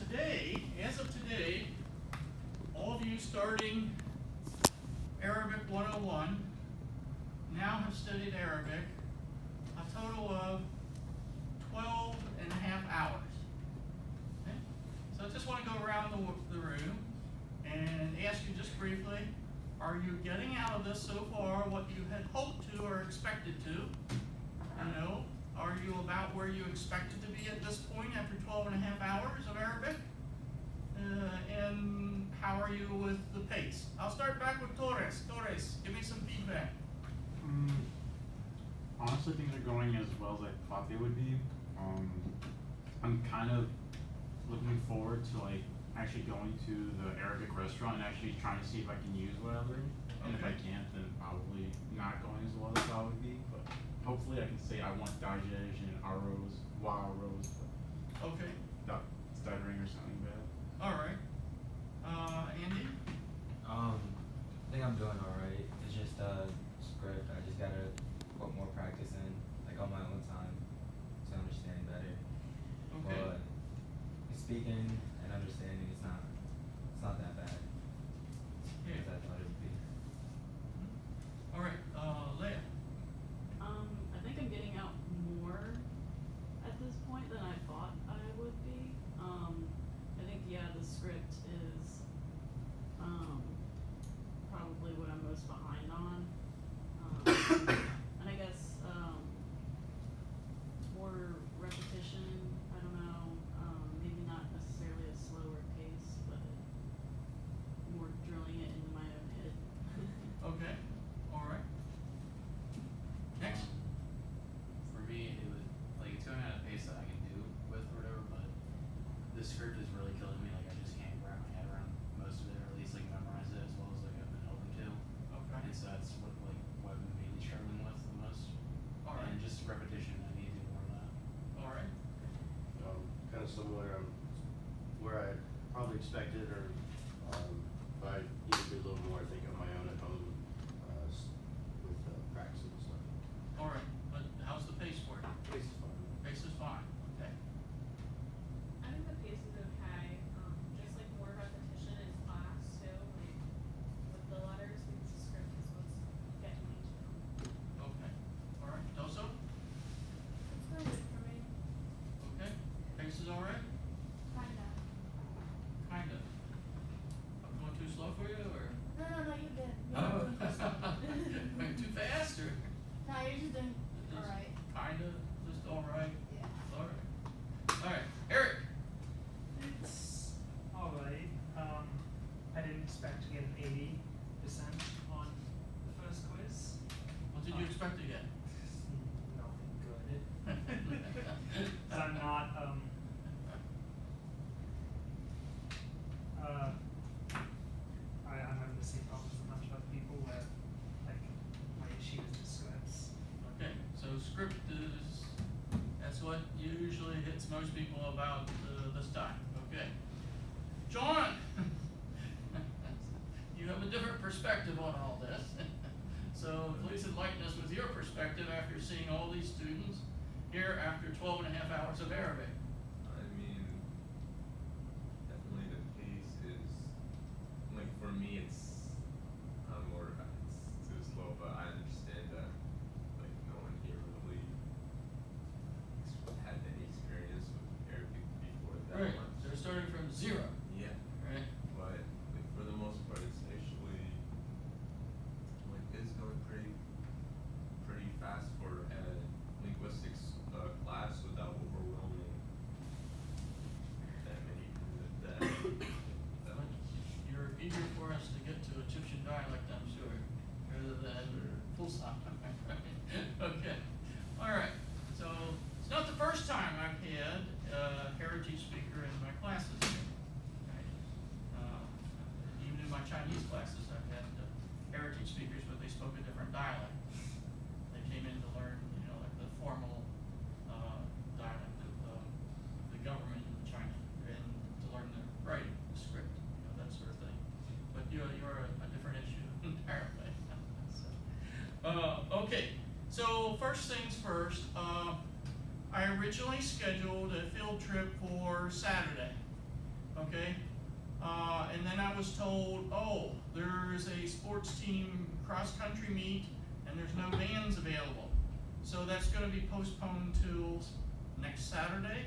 today, as of today, all of you starting Arabic 101 now have studied Arabic a total of 12 and a half hours. Okay? So I just want to go around the room and ask you just briefly, are you getting out of this so far what you had hoped to or expected to? You know, are you about where you expected to be at this point after 12 and a half hours of Arabic? And how are you with the pace? I'll start back with Torres. Torres, give me some feedback. Honestly, things are going as well as I thought they would be. I'm kind of looking forward to actually going to the Arabic restaurant and actually trying to see if I can use what I learned. And if I can't, then probably not going as well as I thought it would be. But hopefully I can say I want Dajej and Arroz, Arroz, Okay. without stuttering or something bad. All right. Andy? I think I'm doing alright. It's just script. I just gotta put more practice in, on my own time, to understand better. Okay. But speaking and understanding, it's not that bad Yeah. as I thought it would be. All right. Leah? I think I'm getting out more at this point than I thought I would be. I think, the script is probably what I'm most behind on. And I guess more repetition, I don't know, maybe not necessarily a slower pace, but more drilling it into my own head. Okay. All right. Next. For me, it would it's going at a pace that I can do with or whatever, but the script is really killing me. I just can't wrap my head around most of it, or at least memorize it as well as I've been hoping to. Okay. And so that's what I've been mainly struggling with the most. All right. And just repetition. I need to do more of that. All right. Kind of similar. Where I probably expected, or but I need to do a little more. I think on my own at home with practice and stuff. All right. But how's the pace for you? Pace is fine. Pace is fine. Okay. I think the pace is okay. Just more repetition in class too, with the letters, because the script is what's getting me to. Okay. All right. Doso? It's really good for me. Okay. Pace is all right? Kinda. Kind of. I'm going too slow for you, or? No, you did. Going too fast, or? No, you're just doing alright. Kind of. Just all right. Yeah. All right. All right. Eric? It's alright. I didn't expect to get an 80% on the first quiz. What did you expect to get? Nothing good. I'm not, I'm having the same problems with a bunch of other people where, my issue is the scripts. Okay, so script is, that's what usually hits most people about this time. Okay. John, you have a different perspective on all this. So please enlighten us with your perspective after seeing all these students here after 12 and a half hours of Arabic. I mean, definitely the pace is, for me, it's too slow, but I understand that, no one here really had any experience with Arabic before that Right, much. they're starting from zero, Yeah, right? but, for the most part, it's actually, it's going pretty fast for a linguistics class without overwhelming that many that But you're eager for us to get to Egyptian dialect, I'm sure, rather than Fusha. Okay, all right. So it's not the first time I've had a heritage speaker in my classes here. Right? Even in my Chinese classes, I've had heritage speakers, but they spoke a different dialect. They came in to learn, the formal dialect of the government in China, and to learn the writing, the script, that sort of thing. But you're a different issue entirely. Okay, so first things first. I originally scheduled a field trip for Saturday. okay? And then I was told, oh, there's a sports team cross-country meet and there's no vans available. So that's gonna be postponed till next Saturday.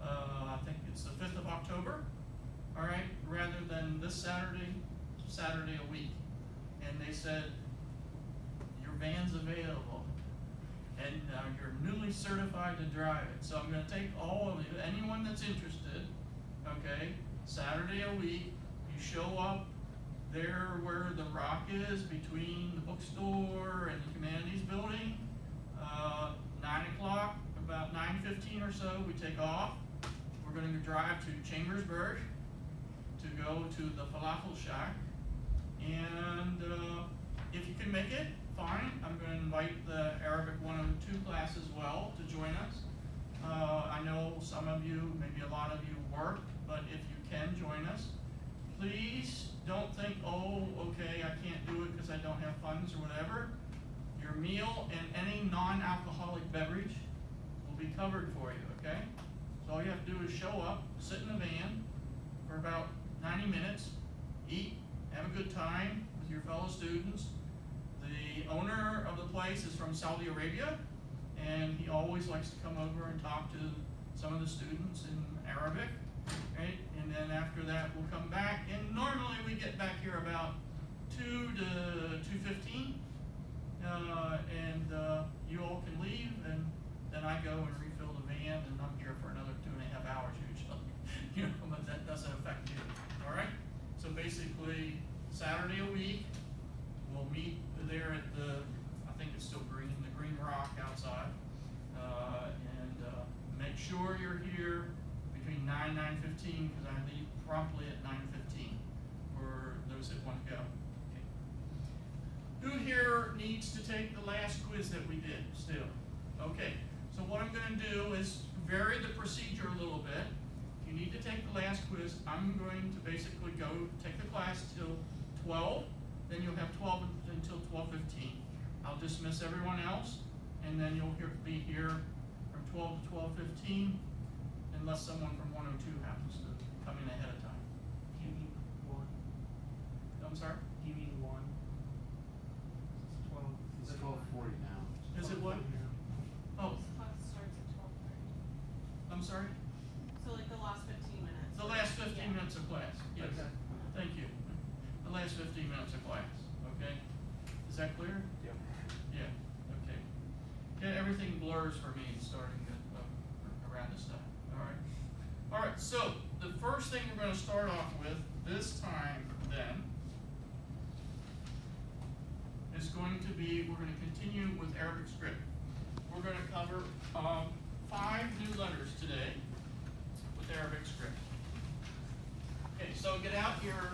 I think it's the 5th of October, all right, rather than this Saturday a week. And they said, your van's available and you're newly certified to drive it. So I'm gonna take all of you, anyone that's interested, okay, Saturday a week, you show up there where the rock is between the bookstore and the Humanities Building, 9 o'clock, about 9:15 or so, we take off. We're gonna drive to Chambersburg to go to the Falafel Shack. And if you can make it, fine. I'm gonna invite the Arabic 102 class as well to join us. I know some of you, maybe a lot of you work, but if you can join us, please don't think, oh, okay, I can't do it because I don't have funds or whatever. Your meal and any non-alcoholic beverage will be covered for you, okay? So all you have to do is show up, sit in the van for about 90 minutes, eat, have a good time with your fellow students. The owner of the place is from Saudi Arabia, and he always likes to come over and talk to some of the students in Arabic, right? And then after that, we'll come back, and normally we get back here about 2 to 2:15, and you all can leave, and then I go and refill the van, and I'm here for another 2.5 hours usually, you know, but that doesn't affect you, all right? So basically, Saturday a week, we'll meet there at the, I think it's still green, the Green Rock outside, and make sure you're here between 9 and 9:15, because I leave promptly at 9:15 for those that want to go. Okay. Who here needs to take the last quiz that we did still? Okay, so what I'm gonna do is vary the procedure a little bit. If you need to take the last quiz, I'm going to basically go take the class till 12, then you'll have 12 until 12:15. I'll dismiss everyone else, and then you'll be here from 12 to 12:15, unless someone from 102 happens to come in ahead of time. Do you mean one? I'm sorry? Do you mean one? It's 12. It's 12:40 now. Is it what? Oh, Class starts at 12:30. I'm sorry? So like the last 15 minutes. The last 15 Yeah. minutes of class, yes. Okay. Thank you. The last 15 minutes of class, okay? Is that clear? Yep. Yeah, okay. Yeah, everything blurs for me starting at, around this time, all right? All right, so the first thing we're gonna start off with this time then is going to be, we're gonna continue with Arabic script. We're gonna cover 5 new letters today with Arabic script. Okay, so get out your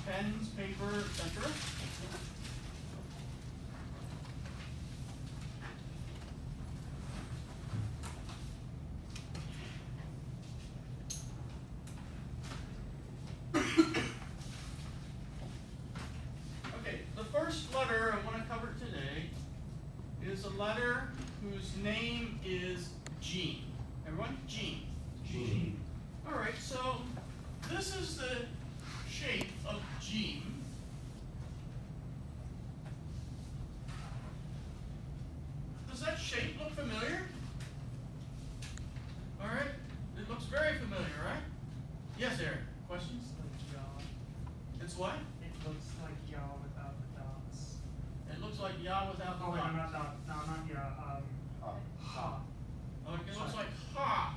pens, paper, etc. Okay, the first letter I want to cover today is a letter whose name is Gene. Everyone? Gene. Gene. All right, so this is the shape of Gene. Does that shape look familiar? All right, it looks very familiar, right? Yes, Eric. Questions? It's like yaw. It's what? It looks like yaw without the dots. It looks like Yah without the Oh, wait, no, dots. not dot. No, not yaw. Ha. Oh, it looks like ha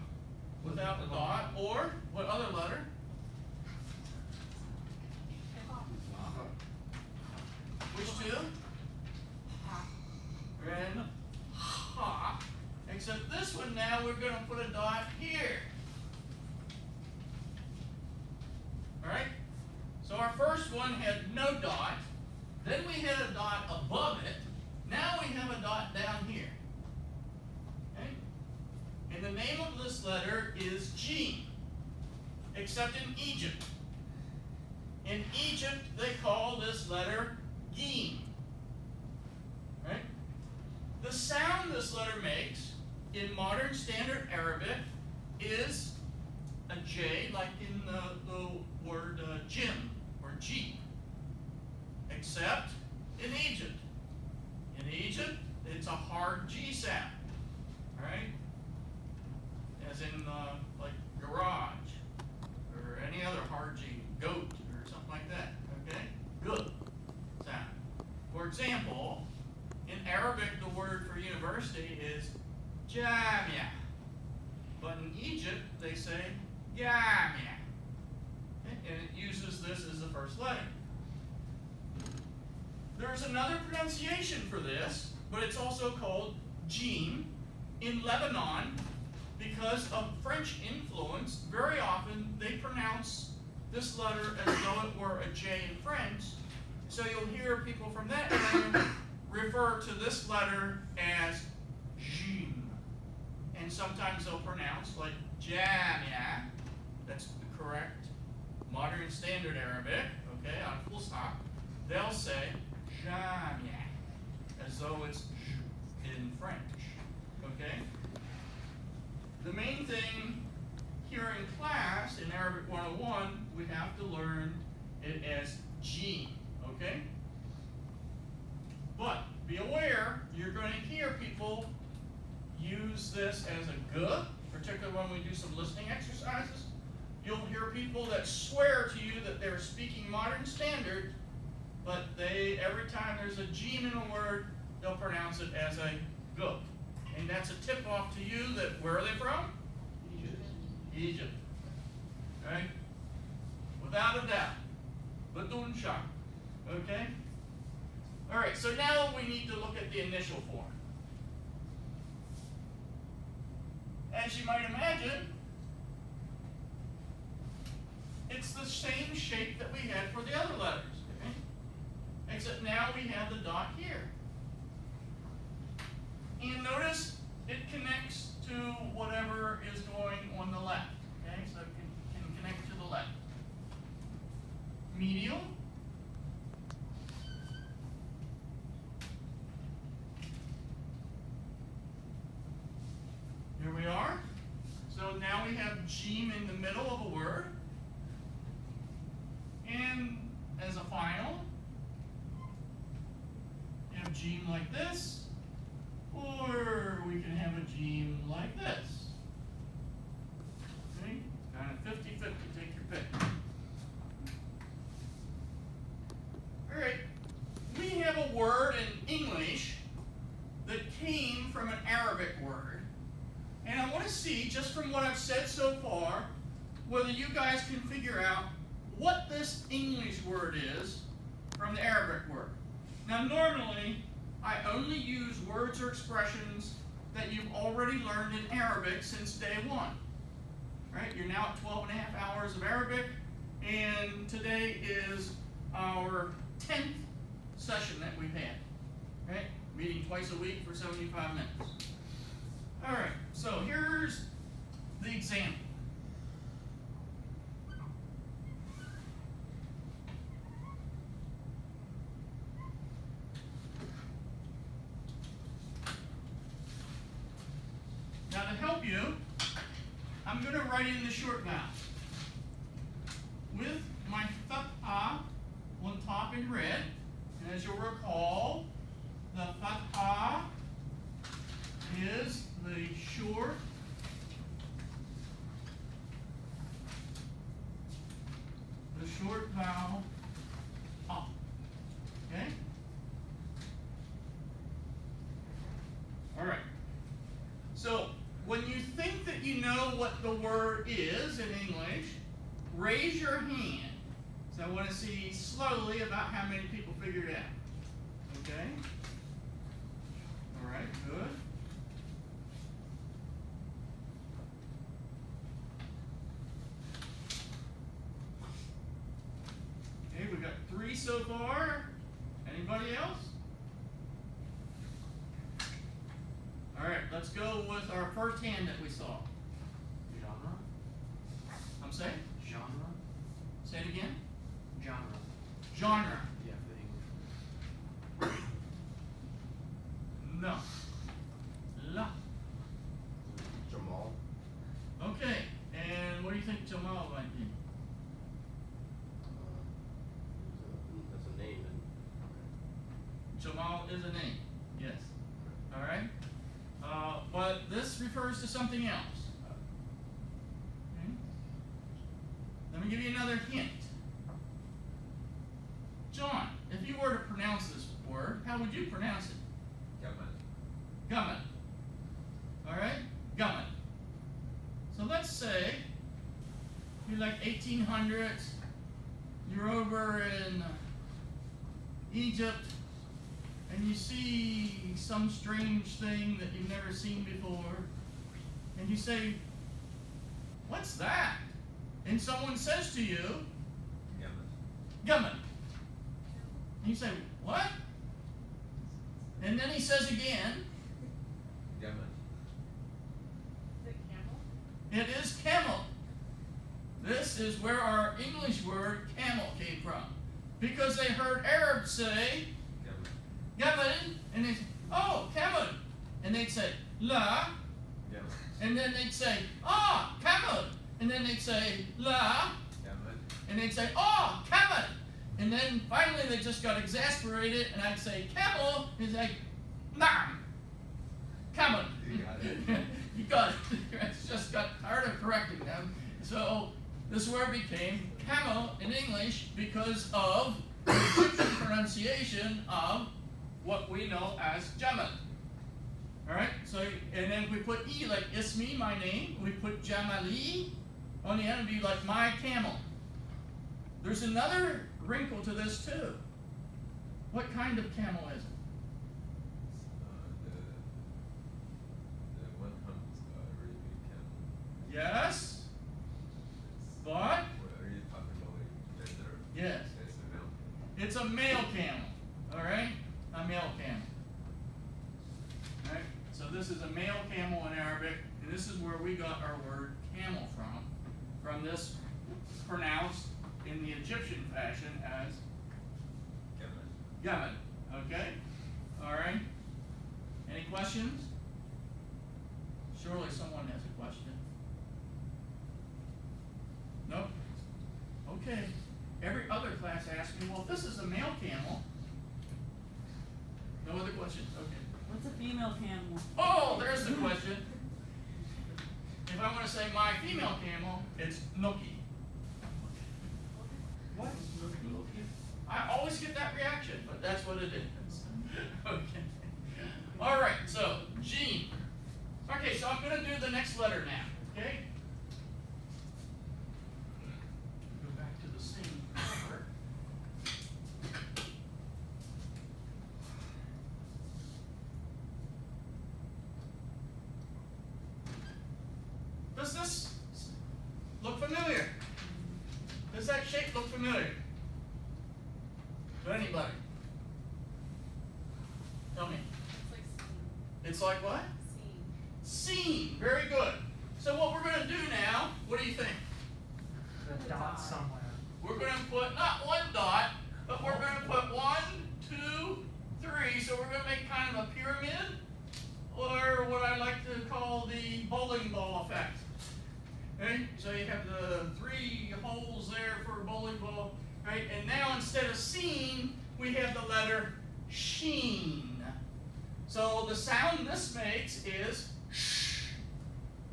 without the dot, or what other letter? Which two? And ha. Except this one now we're going to put a dot here. Alright? So our first one had no dot. Then we had a dot above it. Now we have a dot down here. Okay? And the name of this letter is Gene. Except in Egypt. In Egypt, they call this letter Gene. Right? The sound this letter makes in modern standard Arabic is a J, like in the gym or jeep, except in Egypt. In Egypt, it's a hard G sound, right? As in like garage or any other hard G, goat or something like that, okay? Good sound. For example, in Arabic, the word for university is jamia, but in Egypt, they say jamia, okay? And it uses this as the first letter. There's another pronunciation for this, but it's also called jim in Lebanon. Because of French influence, very often they pronounce this letter as though it were a J in French. So you'll hear people from that area refer to this letter as jim. And sometimes they'll pronounce like jamia. That's the correct modern standard Arabic, okay, on full stop. They'll say jamia, as though it's j in French, okay? The main thing here in class, in Arabic 101, we have to learn it as jim, okay? But be aware, you're going to hear people use this as a g, particularly when we do some listening exercises. You'll hear people that swear to you that they're speaking modern standard, but every time there's a jim in a word, they'll pronounce it as a g. And that's a tip off to you that, where are they from? Egypt. Right? Without a doubt. Badun shak. Okay? Alright, so now we need to look at the initial form. As you might imagine, it's the same shape that we had for the other letters. Okay? Except now we have the dot here. And notice it connects to whatever is going on the left. Okay, so it can connect to the left. Medial. Here we are. So now we have jim in the middle of a word. And as a final, you have jim like this. Or we can have a jim like this. Okay? Kind of 50-50, take your pick. Alright, we have a word in English that came from an Arabic word. And I want to see, just from what I've said so far, whether you guys can figure out what this English word is from the Arabic word. Now normally, I only use words or expressions that you've already learned in Arabic since day one. Right? You're now at 12 and a half hours of Arabic, and today is our 10th session that we've had. Right? Meeting twice a week for 75 minutes. Alright, so here's the example. Now to help you, I'm going to write in the short vowel. With my fatha on top in red, and as you'll recall, the fatha is the short vowel ah. Okay? Alright. So when you think that you know what the word is in English, raise your hand. So I want to see slowly about how many people figured it out. Okay? Alright, good. Okay, we got 3 so far. Anybody else? Alright, let's go with our first hand that we saw. Genre? I'm saying? Genre? Say it again. Genre. Genre. Yeah, for English. No. La. Jamal. Okay, and what do you think Jamal might be? is a name, yes. Alright? But this refers to something else. Okay? Let me give you another hint. John, if you were to pronounce this word, how would you pronounce it? Gammon. Gummit. Alright? Gummit. So let's say you're like 1800s, you're over in Egypt, and you see some strange thing that you've never seen before, and you say, "What's that?" And someone says to you, Gammon. "Gummit." And you say, "What?" And then he says again, Gammon. Is it camel? it is camel. This is where our English word camel came from. Because they heard Arabs say, Gammon. Gammon, and they say, "Oh, camel." And they'd say, "La," Gammon. and then they'd say, "Ah, camel." And then they'd say, "La," Gammon. and they'd say, "Oh, camel." And then finally they just got exasperated, and I'd say, "Camel," and he's like, "Nah, camel." You got it. You got it. It's just got tired of correcting them. So this word became camel in English because of the Egyptian pronunciation of what we know as Jamal. Alright? So, and then we put E like Ismi, my name. We put Jamali on the end, it'd be like my camel. There's another wrinkle to this too. What kind of camel is it? The one hunt really big camel. Yes? But? What are you talking about? Like gender? Yes. It's a male. It's a male camel. Alright? A male camel. Alright? So this is a male camel in Arabic, and this is where we got our word camel from. From this pronounced in the Egyptian fashion as Gammon. Gammon. Okay? Alright? Any questions? Surely someone has a question. Nope? Okay. Every other class asked me, well, if this is a male camel. No other questions? Okay. What's a female camel? Oh, there's the question. If I want to say my female camel, it's Noki. What? I always get that reaction, but that's what it is. Okay. All right, so Gene. Okay, so I'm going to do the next letter now, okay? Go back to the same part. Does this look familiar? Does that shape look familiar? To anybody? Tell me. It's like scene. It's like what? Scene. Scene. Very good. So what we're going to do now, what do you think? The dot somewhere. We're going to put not one dot, but we're going to put 1, 2, 3. So we're going to make kind of a pyramid, or what I like to call the bowling ball effect. Okay? So you have the 3 holes there for a bowling ball, right? And now instead of seen, we have the letter sheen. So the sound this makes is sh.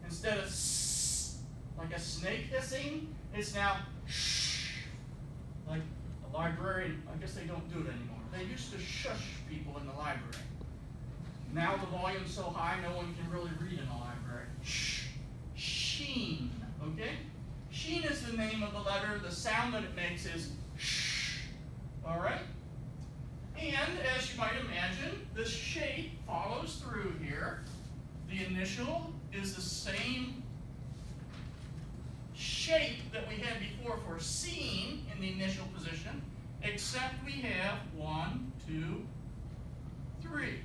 Instead of s, like a snake hissing, it's now shh. Like a librarian, I guess they don't do it anymore. They used to shush people in the library. Now the volume's so high, no one can really read in a library. Shh. Sheen. Okay? Sheen is the name of the letter. The sound that it makes is shh. Alright? And as you might imagine, the shape follows through here. The initial is the same shape that we had before for seen in the initial position, except we have 1, 2, 3.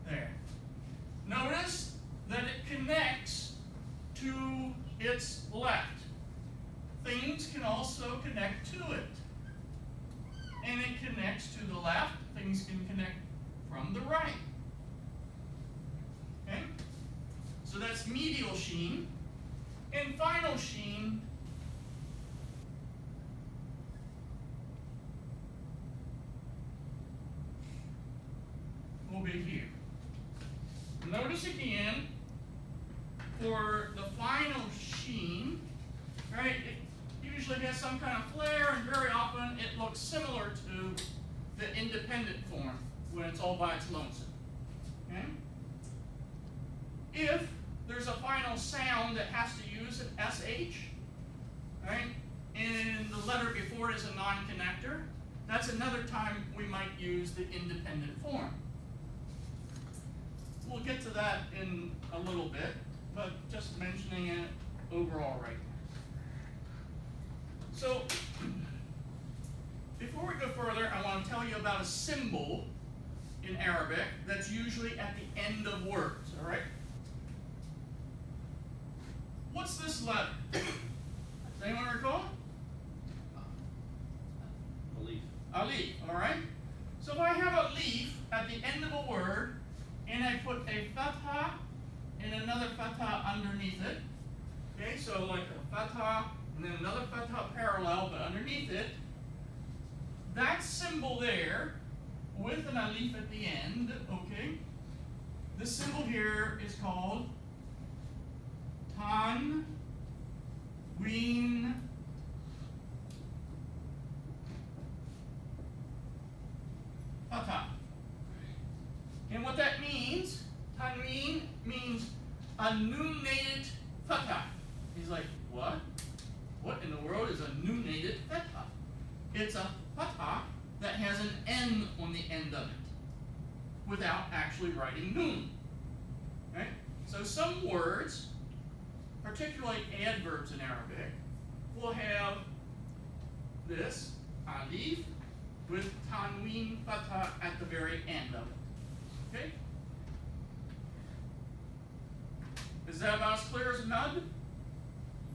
There. Notice that it connects to its left. Things can also connect to it. And it connects to the left. Things can connect from the right. Okay? So that's medial sheen. And final sheen once again, for the final sheen, right, it usually has some kind of flare, and very often it looks similar to the independent form when it's all by its lonesome. Okay? If there's a final sound that has to use an SH, right, and the letter before it is a non-connector, that's another time we might use the independent form. We'll get to that in a little bit, but just mentioning it overall right now. So, before we go further, I want to tell you about a symbol in Arabic that's usually at the end of words, all right? What's this letter? Does anyone recall? Alif. Alif, all right? So if I have a leaf at the end of a word, and I put a fatha and another fatha underneath it, okay, so like a fatha and then another fatha parallel but underneath it, that symbol there with an alif at the end, okay, this symbol here is called tanween fatha. And what that means, tanween means annunated fatha. He's like, what? What in the world is a annunated fatha? It's a fatha that has an N on the end of it without actually writing nun. Right? So some words, particularly adverbs in Arabic, will have this alif with tanween fatha at the very end of it. Okay? Is that about as clear as mud?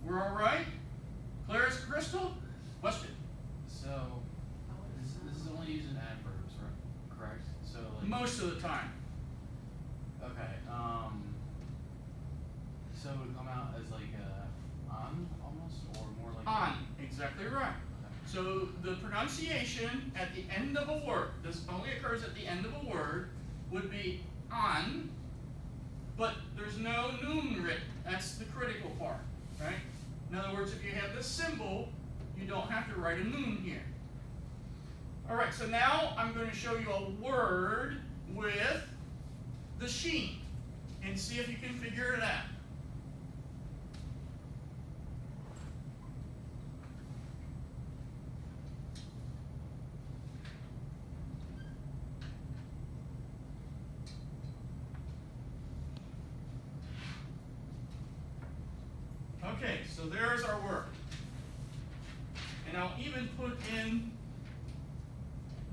We're all right? Clear as crystal? Question? So, this is only used in adverbs, right? Correct? So, like. Most of the time. Okay, so it would come out as like on almost, or more like. On. Exactly right. Okay. So the pronunciation at the end of a word, this only occurs at the end of a word, would be on, but there's no nun written. That's the critical part, right? In other words, if you have this symbol, you don't have to write a nun here. All right, so now I'm going to show you a word with the sheen and see if you can figure it out. Okay, so there's our word. And I'll even put in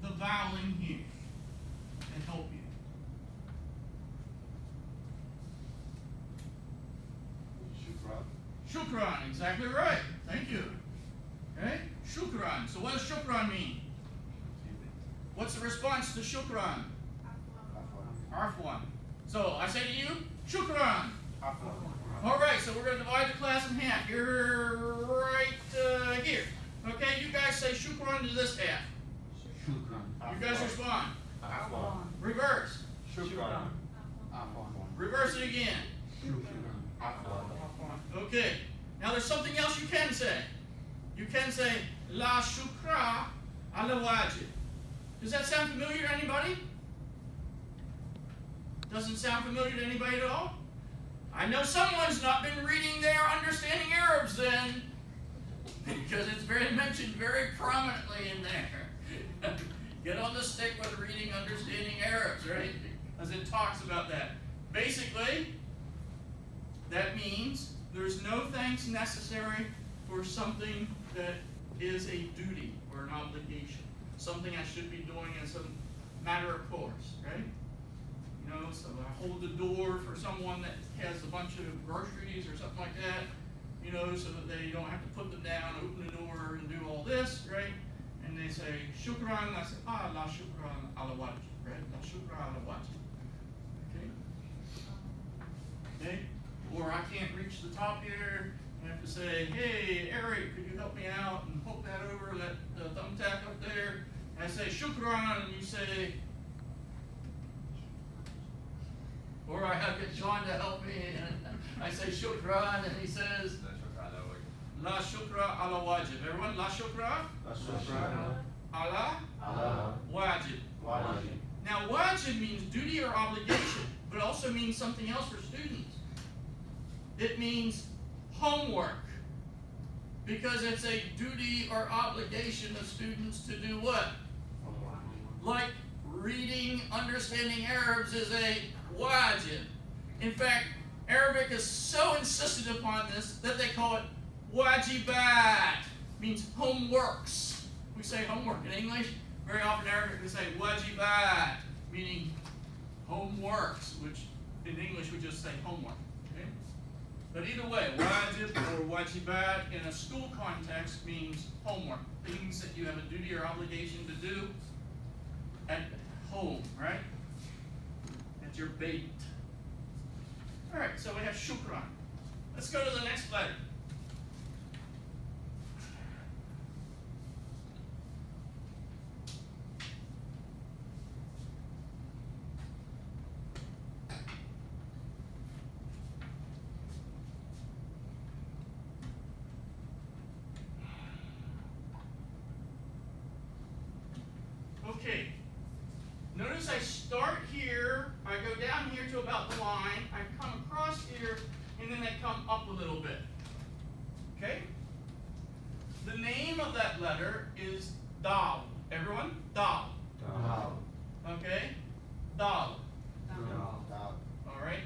the vowel in here and help you. Shukran. Shukran, exactly right. Thank you. Okay? Shukran. So what does shukran mean? What's the response to shukran? Afwan. So I say to you, shukran. All right, so we're going to divide the class in half. You're right here. Okay, you guys say shukran to this half. Shukran. You guys respond. Afwan. Reverse. Shukran. Reverse it again. Okay. Now there's something else you can say. You can say la shukra ala wajib. Does that sound familiar to anybody? Doesn't sound familiar to anybody at all? I know someone's not been reading their Understanding Arabs then, because it's mentioned very prominently in there. Get on the stick with reading Understanding Arabs, right? As it talks about that. Basically, that means there's no thanks necessary for something that is a duty or an obligation. Something I should be doing as a matter of course, right? You know, so I hold the door for someone that has a bunch of groceries or something like that, you know, so that they don't have to put them down, open the door, and do all this, right? And they say, shukran, I say, la shukran ala wajib, right? La shukran ala wajib. Okay? Okay? Or I can't reach the top here, I have to say, hey, Eric, could you help me out and poke that over, that thumbtack up there? And I say, shukran, and you say, Or I have get John to help me, and I say shukran, and he says, La shukra ala wajib. Everyone, la shukra ala wajib. Now, wajib means duty or obligation, but also means something else for students. It means homework, because it's a duty or obligation of students to do what? Like reading, understanding Arabs is a wajib. In fact, Arabic is so insistent upon this that they call it wajibat, means homeworks. We say homework in English. Very often in Arabic we say wajibat, meaning homeworks, which in English we just say homework. Okay? But either way, wajib or wajibat in a school context means homework, things that you have a duty or obligation to do at home, right? At your bait. All right, so we have shukran. Let's go to the next letter. Okay, notice I start here, I go down here to about the line, I come across here, and then I come up a little bit. Okay? The name of that letter is Dal. Everyone? Dal. Okay? Dal. Alright?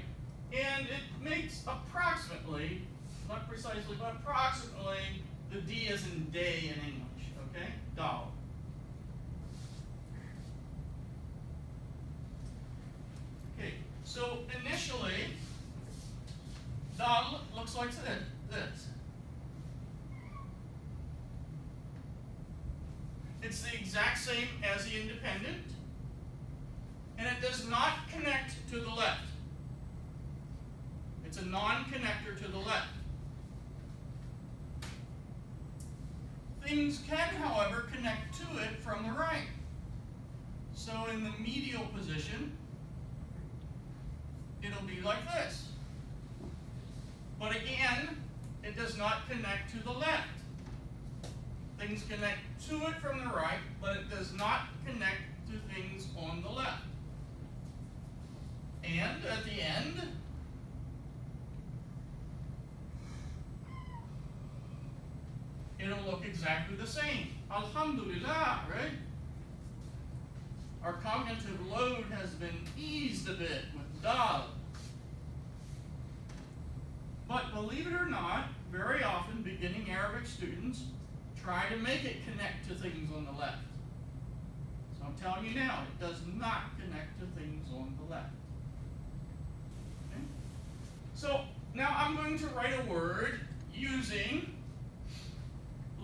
And it makes approximately, not precisely, but approximately the D as in day in English. Okay? Dal. Okay, so initially, Dal looks like this. It's the exact same as the independent, and it does not connect to the left. It's a non-connector to the left. Things can, however, connect to it from the right. So in the medial position, it'll be like this. But again, it does not connect to the left. Things connect to it from the right, but it does not connect to things on the left. And at the end, it'll look exactly the same. Alhamdulillah, right? Our cognitive load has been eased a bit with Dal. But believe it or not, very often beginning Arabic students try to make it connect to things on the left. So I'm telling you now, it does not connect to things on the left. Okay? So now I'm going to write a word using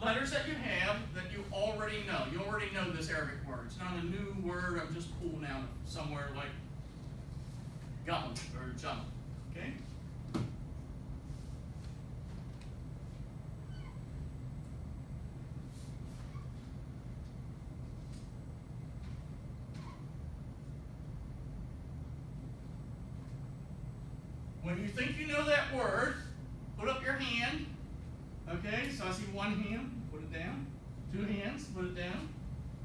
letters that you have that you already know. You already know this Arabic word. It's not a new word I'm just pulling out of somewhere like Gamal or Jamal. Okay? When you think you know that word, put up your hand. Okay, so I see one hand, put it down. 2 hands, put it down.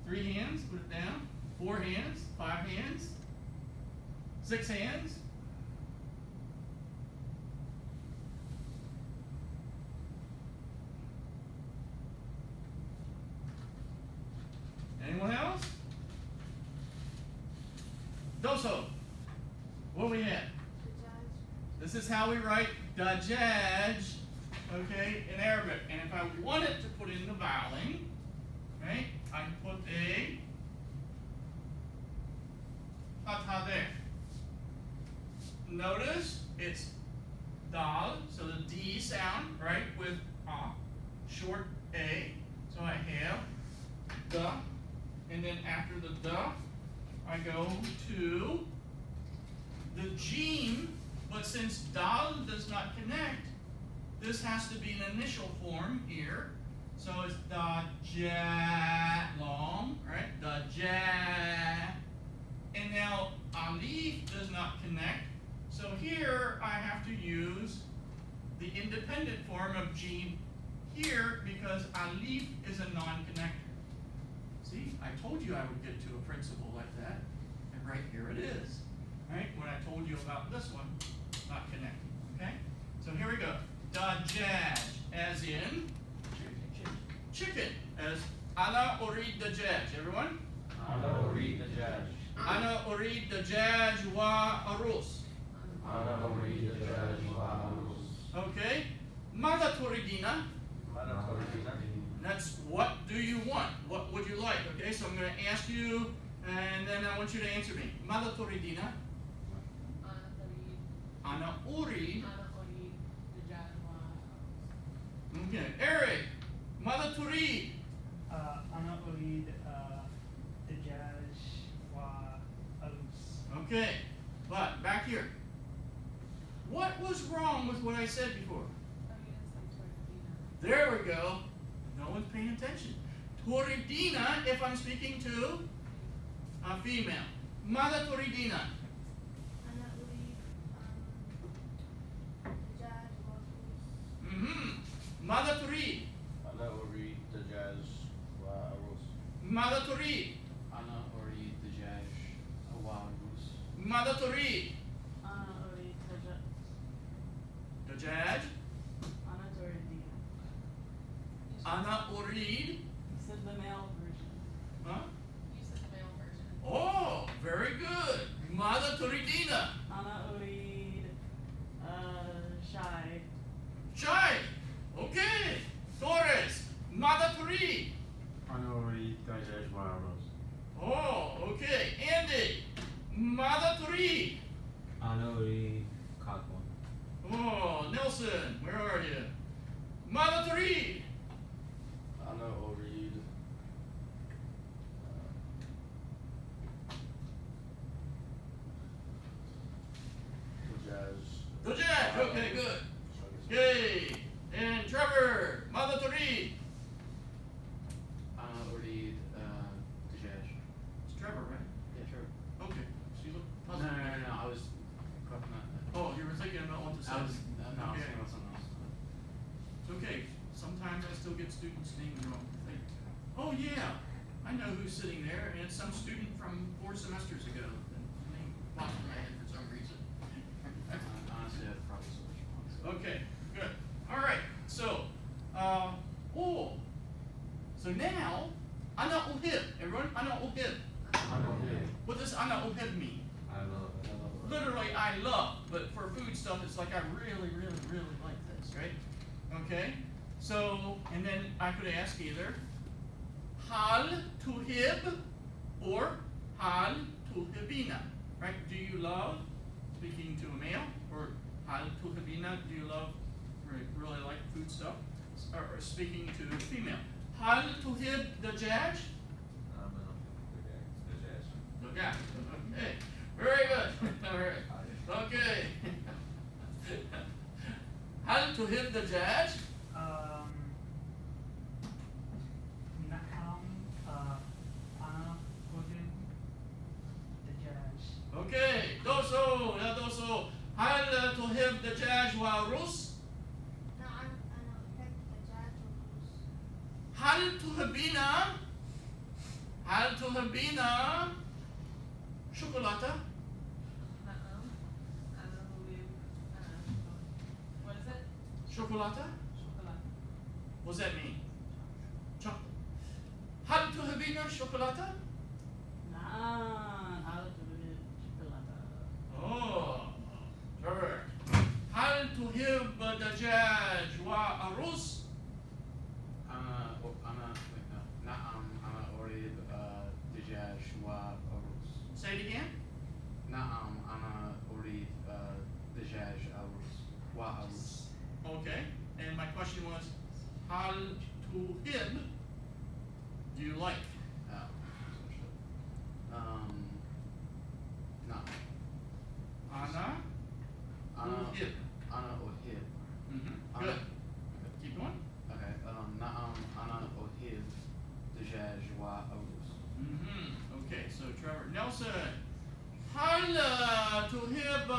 3 hands, put it down. 4 hands, 5 hands, 6 hands. Anyone else? Doso. What do we have? This is how we write dajaj, okay, in Arabic. And if I wanted to put in the voweling, right, I put a fatha there. Notice it's dal, so the D sound, right, with short A. So I have the, and then after the da, I go to the jim. But since dal does not connect, this has to be an initial form here. So it's da ja long, right? Da ja. And now alif does not connect. So here I have to use the independent form of G here because alif is a non-connector. See, I told you I would get to a principle like that, and right here it is. Right? When I told you about this one, not connecting. Okay? So here we go. Dajaj, as in chicken, as ana urid dajaj. Everyone? Ana urid dajaj. Ana urid dajaj wa aruz. Ana urid dajaj wa aruz. Okay? Mada turidina. Ana urid dajaj. That's what do you want? What would you like? Okay, so I'm going to ask you, and then I want you to answer me. Mada turidina. Ana urid. Okay, Eric. Mada turid. أنا أريد دجاج وأرز. Okay, but back here. What was wrong with what I said before? There we go. No one's paying attention. Turidina, if I'm speaking to a female. Mada turidina. Mada turid. Ana urid dajaj wa aruz. Mada turid. Ana urid dajaj wa aruz. Mada turid. Ana urid Dajaj. Ana turidina. Ana urid. You said the male version. Huh? You said the male version. Oh, very good. Mada turidina. Ana urid shy. Chai. Okay. Torres. Mada turid. Ana urid dajaj wa aruz. Oh, okay. Andy. Mada turid. Ana urid kakwan. Oh, Nelson. Where are you? Mada turid. Ana urid dajaj. Dajaj. Okay, good. Yay. And Trevor. Mada turid. Ana urid dajaj. It's Trevor, right? Yeah, true. Okay. So you look No, puzzled. I was cooking that. Oh, you were thinking about what to say. I was no, I was Okay. thinking about something else. It's okay. Sometimes I still get students' names wrong. Like, oh yeah, I know who's sitting there, and it's some student from 4 semesters ago. The name popped in my head for some reason. Honestly, I'd probably switch one. So. Okay, good. All right. So, so now, ana uhib. Everyone, ana uhib. Ana urid. What does ana uhib mean? I love it. Literally, I love, but for food stuff, it's like I really, really, really like this, right? Okay? So, and then I could ask either hal tuhib or hal tuhibina, right? Do you love, speaking to a male, or hal tuhibina, do you love, really like food stuff? Or speaking to a female. Hal tuhib dajaj? Dajaj. Okay. Very good. All right. Okay. Hal tuhib dajaj? نعم أنا أريد دجاج. Okay. Doso. Ya doso. Hal tuhib dajaj wa rus? نعم أنا أحب دجاج ورز. هل تحبين شوكولاتة؟ نعم أنا أريد what is it? شوكولاتة? شوكولاتة. What does that mean? Chocolate. هل تحبين شوكولاتة? Na'am. Ana turid chocolate. Oh, Trevor. هل تحب دجاج وأرز؟ أنا wait no. نعم أنا أريد دجاج وأرز. Say it again. نعم أنا أريد دجاج وأرز. Okay. And my question was, هل تحب? Do you like? نعم. أنا أنا أحب. أنا أحب. Good. Keep going. Okay. نعم أنا أحب دجاج وأرز. Okay, so Trevor Nelson, هل تحب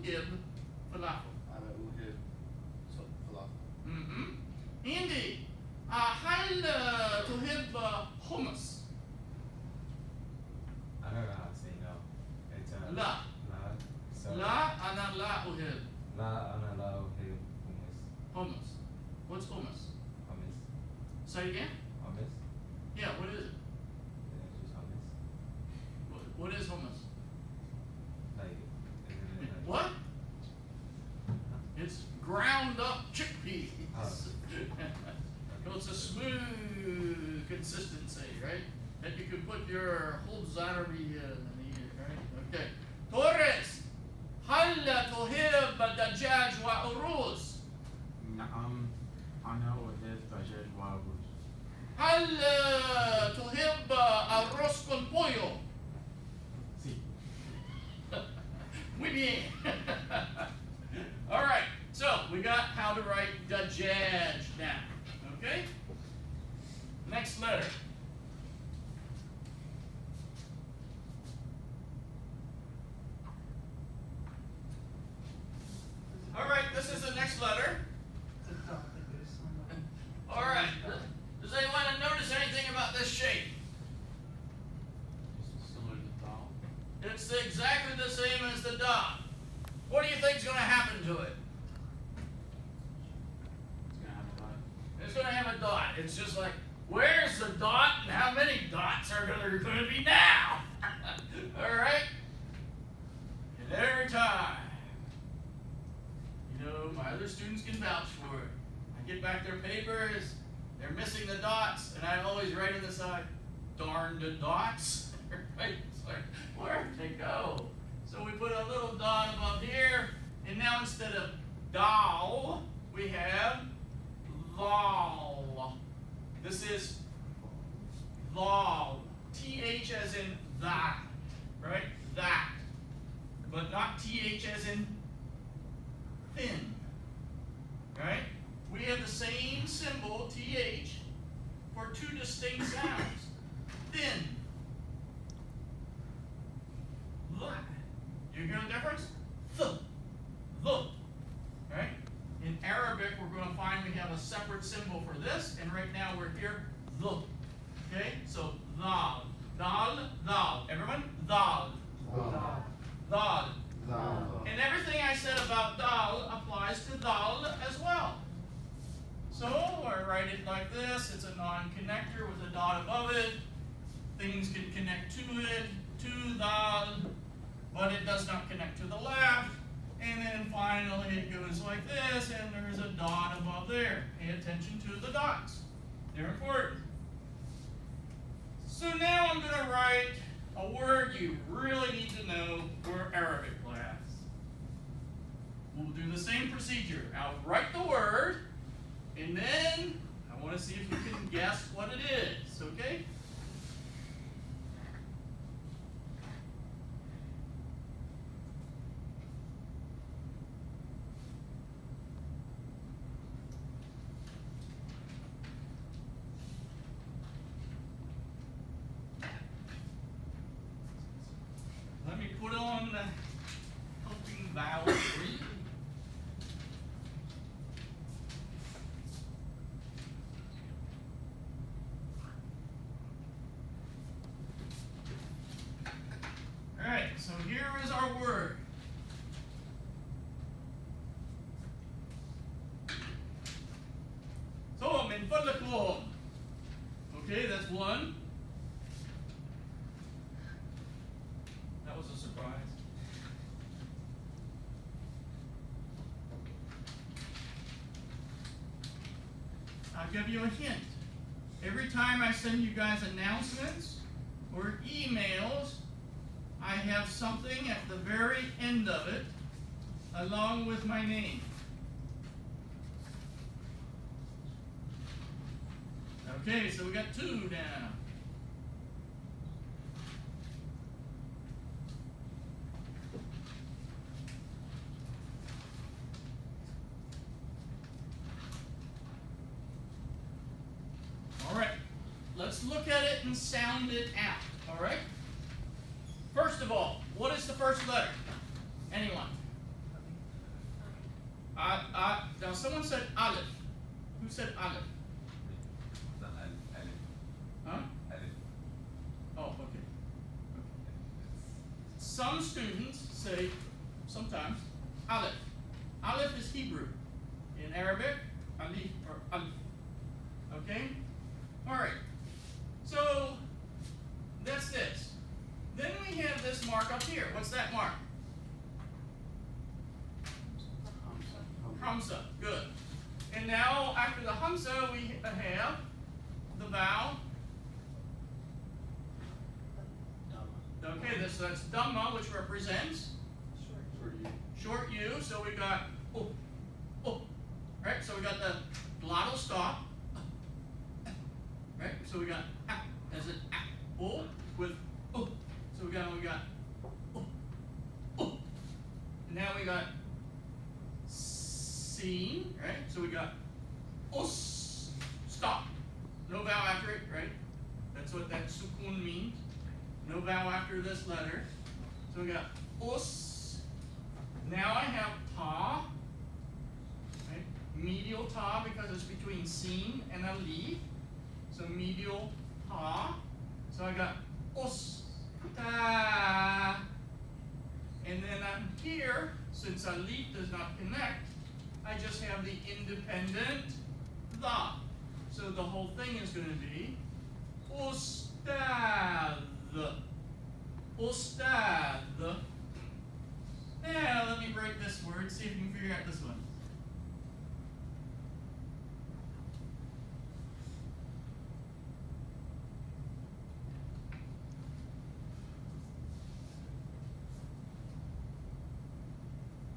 tuhib falafel. أنا أحب فلافل. Andy, هل تحب hummus? I don't know how to say no. It's لا. La. So لا أنا لا أحب La ana la uhib hummus. hummus. What's hummus? Hummus. Say it again? Hummus. Yeah, what is it? Yeah, it's just hummus. What is hummus? Like, isn't it like What? It's ground up chickpeas. Oh. So it's a smooth consistency, right? That you can put your whole zarbi in and eat it, right? Okay. Torres, هل تحب الدجاج والرز؟ أنا أحب دجاج والرز. هل تحب الرز con pollo؟ Sí. Muy bien. All right, so we got how to write dajaj now, okay? Next letter. All right, this is the next letter. It's a dot that goes on the. All right, does anyone notice anything about this shape? Similar to dal. It's exactly the same as the dot. What do you think is going to happen to it? It's gonna have a dot. It's going to have a dot. It's just like, where's the dot and how many dots are there going to be now? All right? And every time, you know, my other students can vouch for it. I get back their papers, they're missing the dots, and I always write on the side, darn the dots. Right? It's like, where'd they go? So we put a little dot above here, and now instead of dal, we have lol. This is lol. TH as in that, right? That. But not TH as in thin, right? We have the same symbol, TH, for two distinct sounds. Thin. Look. You hear the difference? The. Right? In Arabic, we're going to find we have a separate symbol for this, and right now we're here, the. Okay? So, dal. Dal, dal. Everyone? Dal. Dal. And everything I said about dal applies to dal as well. So, I write it like this. It's a non-connector with a dot above it. Things can connect to it, to dal, but it does not connect to the left. And then finally it goes like this, and there's a dot above there. Pay attention to the dots. They're important. So now I'm going to write a word you really need to know for Arabic class. We'll do the same procedure. I'll write the word, and then I want to see if you can guess what it is, okay? Let me put on the helping vowel for you. Alright, so here is our word. So, min fadlakum. Okay, that's one. That was a surprise. I'll give you a hint. Every time I send you guys announcements or emails, I have something at the very end of it along with my name. Okay, so we got two now. All right, let's look at it and sound it out, all right? First of all, what is the first letter? Anyone? Now someone said Aleph. Who said Aleph? No, Alif. Huh? Alif. Oh, okay. Some students say, sometimes, Aleph. Aleph is Hebrew. In Arabic, Alif or Alif. Okay? Alright. So, that's this. Then we have this mark up here. What's that mark? Hamza. Good. And now, after the Hamza, we have the vowel. Okay, so that's Dhamma, which represents short U. So we got right? So we got the glottal stop. Right? So we got as an with So we got and now we got seen, right? So we got stop. No vowel after it, right? That's what that sukun means. No vowel after this letter. So we got us. Now I have ta. Right? Medial ta because it's between sin and alif. So medial ta. So I got us ta. And then I'm here, since alif does not connect, I just have the independent the. So the whole thing is going to be ustad. Ustad. Now let me break this word, see if you can figure out this one.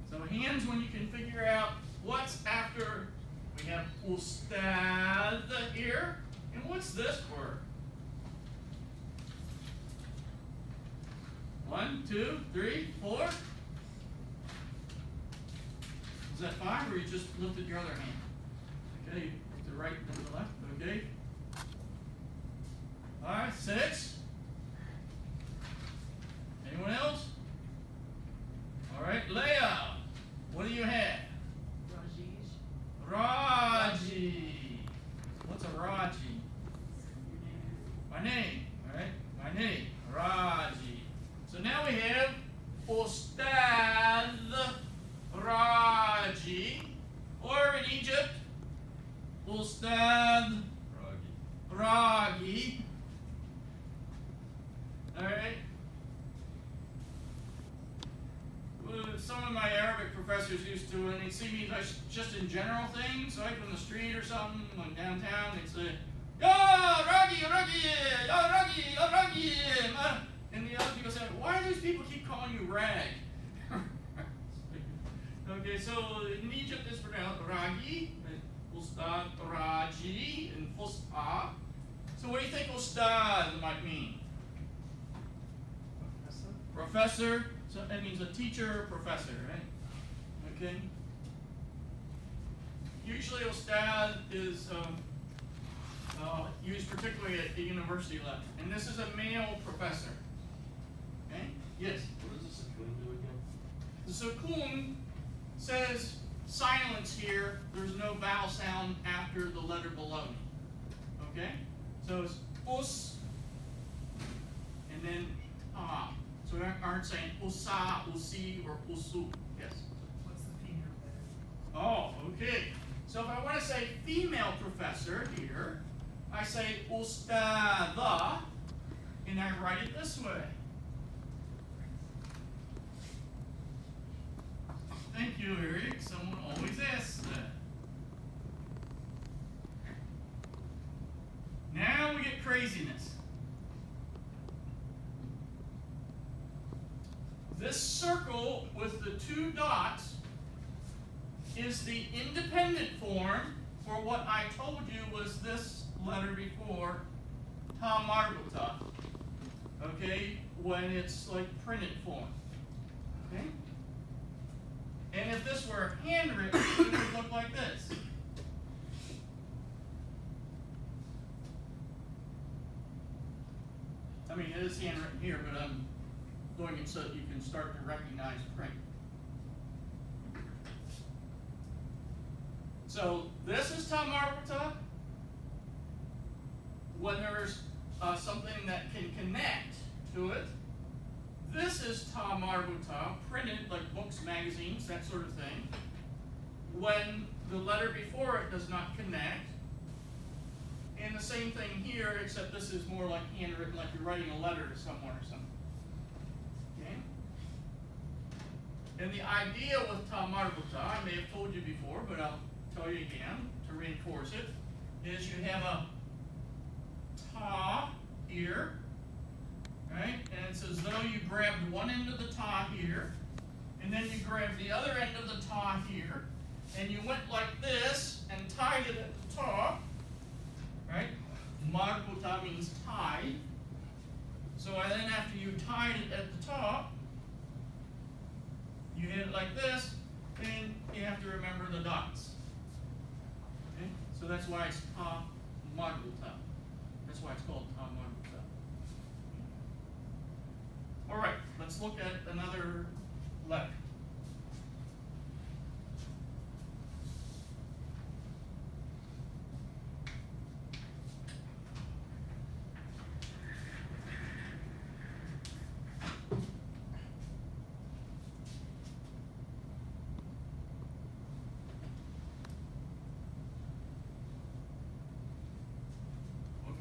So hands when you can figure out what's after. We have ustad here. And what's this word? 1, 2, 3, 4. Is that 5 or you just lifted your other hand? Okay, to the right and to the left. Okay. 5, 6. Anyone else? All right, Leah. What do you have? Raji. What's a Raji? My name. All right, my name. Raji. So now we have Ustad Raji, or in Egypt, Ustad Ragi. All right. Some of my Arabic professors used to, when they'd see me just in general things, like on the street or something, like downtown, they'd say, Ya Ragi, Ragi, Ya Ragi, Ya Ragi. And the other people say, why do these people keep calling you Rag? Okay, so in Egypt it's pronounced Ragi, Ustad Raji, and Fusha. So what do you think Ustad might mean? Professor. So that means a teacher or professor, right? Okay. Usually Ustad is used particularly at the university level. And this is a male professor. Okay? Yes? What does the sukun do again? The sukun says silence here. There's no vowel sound after the letter below me. Okay? So it's us and then ah. So we aren't saying usa, usi, or usu. Yes? What's the female there? Oh, okay. So if I want to say female professor here, I say ustada, and I write it this way. Thank you, Eric. Someone always asks that. Now we get craziness. This circle with the 2 dots is the independent form for what I told you was this letter before, ta marbuta. Okay, when it's like printed form. Okay? And if this were handwritten, it would look like this. I mean, it is handwritten here, but I'm doing it so that you can start to recognize print. So this is ta marbuta. When there's something that can connect to it. This is ta marbuta, printed like books, magazines, that sort of thing. When the letter before it does not connect. And the same thing here, except this is more like handwritten, like you're writing a letter to someone or something. Okay? And the idea with ta marbuta, I may have told you before, but I'll tell you again to reinforce it, is you have a ta here, right? And it's as though you grabbed one end of the ta here, and then you grabbed the other end of the ta here, and you went like this and tied it at the top, right? Marbuta means tied. So then after you tied it at the top, you hit it like this, and you have to remember the dots. Okay? So that's why it's ta marbuta. That's why it's called ta marbuta. All right, let's look at another letter.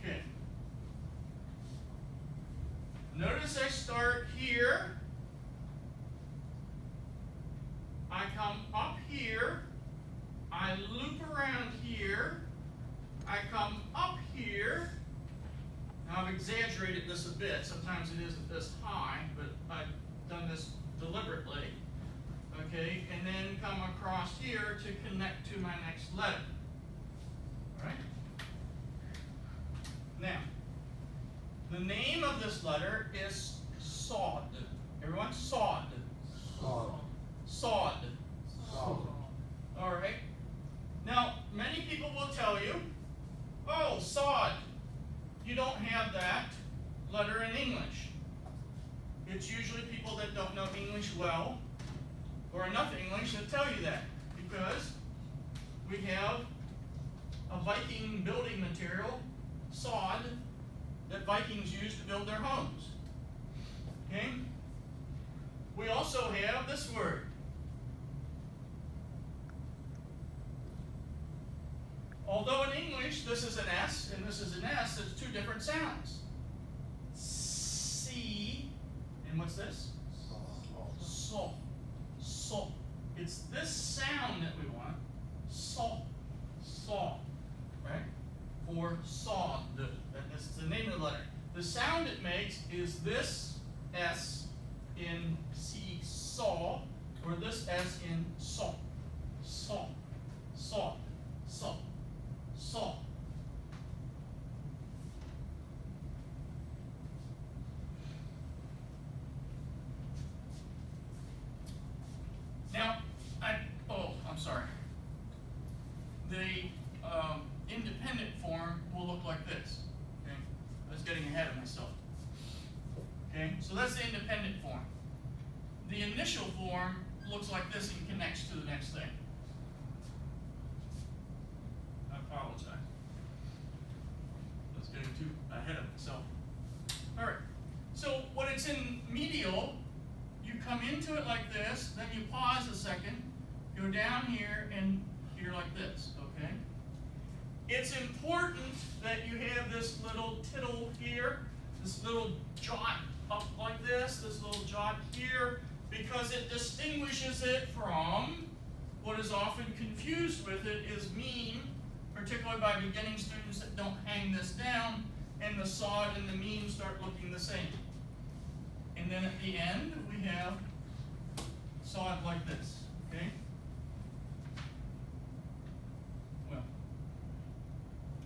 Okay. Notice I start here. I come up here. I loop around here. I come up here. Now I've exaggerated this a bit. Sometimes it isn't this high, but I've done this deliberately. Okay, and then come across here to connect to my next letter. All right? Now, the name of this letter is Sod. Everyone, Sod. Sod. Sod. Sod. All right. Now, many people will tell you, oh, Sod, you don't have that letter in English. It's usually people that don't know English well, or enough English that tell you that, because we have a Viking building material, sod, that Vikings used to build their homes. Okay? We also have this word. Although in English this is an S and this is an S, there's two different sounds. C, and what's this? So. So. It's this sound that we want. So. So. Right? For sod. This is the name of the letter. The sound it makes is this S in C, saw, or this S in saw. Saw. Saw. Saw. Saw. Now, I'm sorry. The independent form will look like this. Okay? I was getting ahead of myself. Okay? So that's the independent form. The initial form looks like this and connects to the next thing. I apologize. I was getting too ahead of myself. All right. So when it's in medial, you come into it like this, then you pause a second, go down here and here like this, okay? It's important that you have this little tittle here, this little jot up like this little jot here, because it distinguishes it from what is often confused with it is mean, particularly by beginning students that don't hang this down, and the sod and the mean start looking the same. And then at the end, we have sod like this, okay? Well,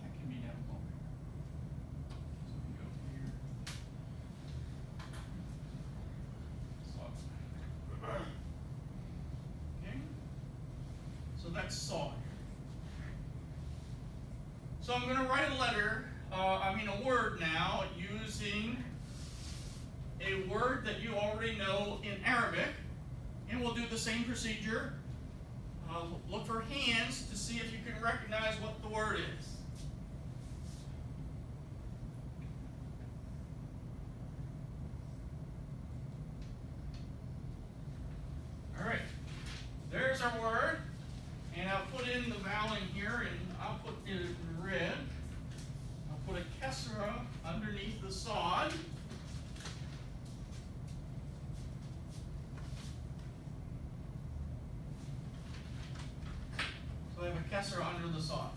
that can be down lower. So we go here. Sod. Okay? So that's sod. So I'm going to write a letter, a word now, using a word that you already know in Arabic, and we'll do the same procedure look for hands to see if you can recognize what the word is. All right, there's our word, and I'll put in the vowel in here, and I'll put it in red. I'll put a kesra underneath the sod. So I have a kesra under the sod.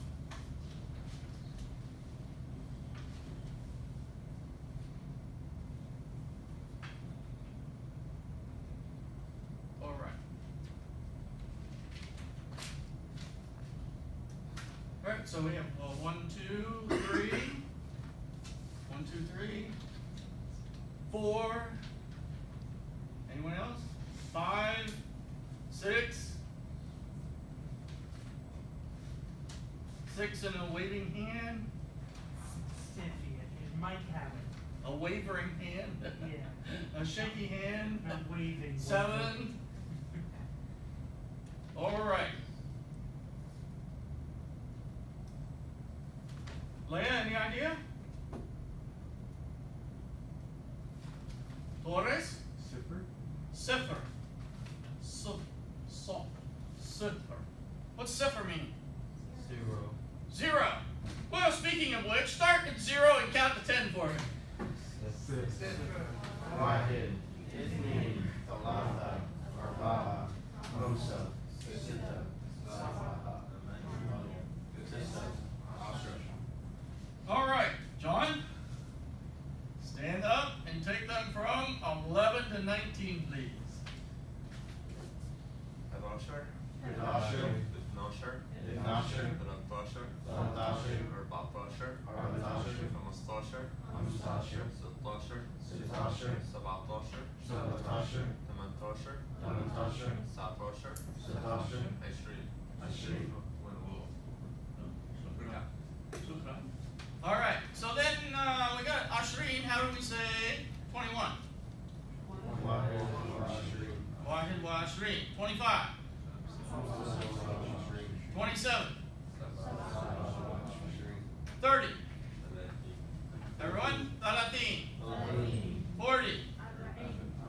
All right. All right, so we have 1, 2, 3. 1, 2, 3. 4. Anyone else? 5, 6. 6 and a waving hand. Stiffy, it might have it. A wavering hand. Yeah. A shaky hand. Not waving. 7. All right. Leia, any idea? Torres? Siffer? Cipher. Cipher. What's cipher mean? 0. 0. Well, speaking of which, start at 0 and count to 10 for me. Wahid, Ithnain, Thalatha, Arba'a, Khamsa, Sitta, Sabaha, Tisa, Ashra. All right, John. Stand up and take them from 11 to 19, please. Adashar, Adashar, Itnashar, Itnashar, Thalathashar, Thalathashar, Arba'atashar, Arba'atashar, Khamastashar, Khamsatashar, Sittashar, Sittashar, Sabatashar, Sabatashar, Thamantashar, Thamantashar, Satashar, Satashar, Ishrin. Ashri. All right, so then we got Ashrin. How do we say 21? Wahid, Ashri, Wahid wa Ashrin. 25. 27. 30. Everyone? 30. 40.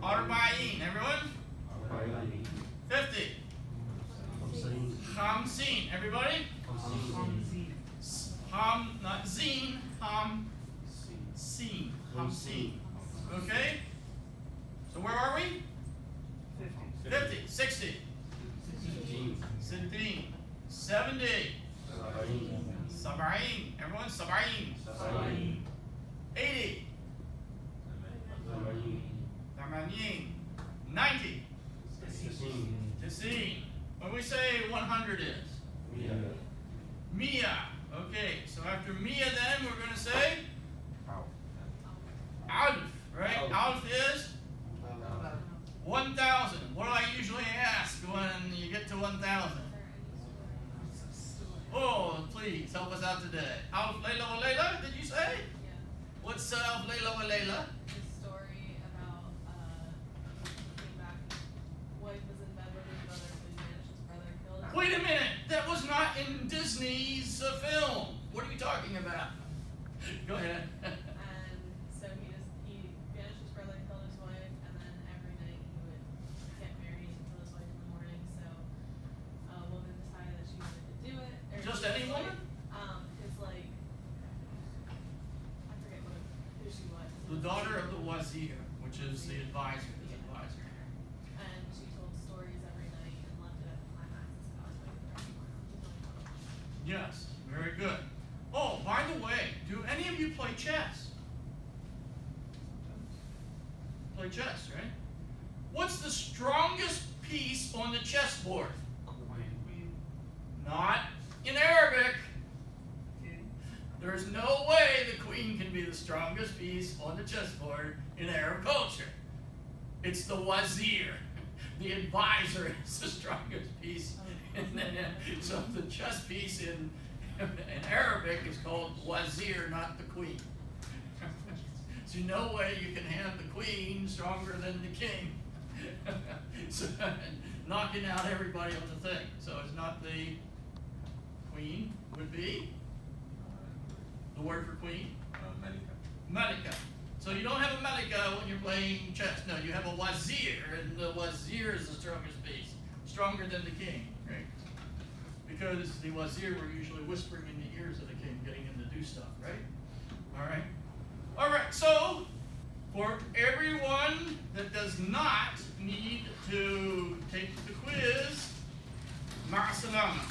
Arba'in. Everyone? 50. Khamsin. Everybody? Ham, not zine. Ham. Seen. Hamsin. Okay? So where are we? 50. 60. 60. 70. Sab'in. Everyone? Sab'in. 80. 80. 90. Tisin. When we say 100 is? Mia. Okay, so after Mia then we're going to say Alf, right? Alf is 1,000. What do I usually ask when you get to 1,000? Oh, please help us out today. Alf Layla wa Layla, did you say? Yeah. What's Alf Layla wa Layla? The story about he came back, wife was in bed with his brother, so he managed his brother killed him. Wait a minute, that was not in Disney's film. What are you talking about? Go ahead. And so he banished his brother, killed his wife, and then every night he would get married and kill his wife in the morning. So a woman decided that she wanted to do it. Or Just his, any woman? his like, I forget who she was. The daughter of the wazir, which is the advisor. His advisor. And she told stories every night and left it at the climax's house like the restaurant. It was really fun. Yes, very good. Oh, by the way, do any of you play chess? Play chess, right? What's the strongest piece on the chessboard? Not in Arabic. There's no way the queen can be the strongest piece on the chessboard in Arab culture. It's the wazir. The advisor is the strongest piece. So the chess piece in Arabic is called wazir, not the queen. So no way you can have the queen stronger than the king. So knocking out everybody on the thing. So it's not the queen, would be the word for queen. Medica. Malika. So you don't have a Malika when you're playing chess. No, you have a wazir, and the wazir is the strongest piece, stronger than the king, right? Because the wazir were usually whispering in the ears of the king, getting him to do stuff, right? All right. All right. So for everyone that does not need to take the quiz, ma'asalama.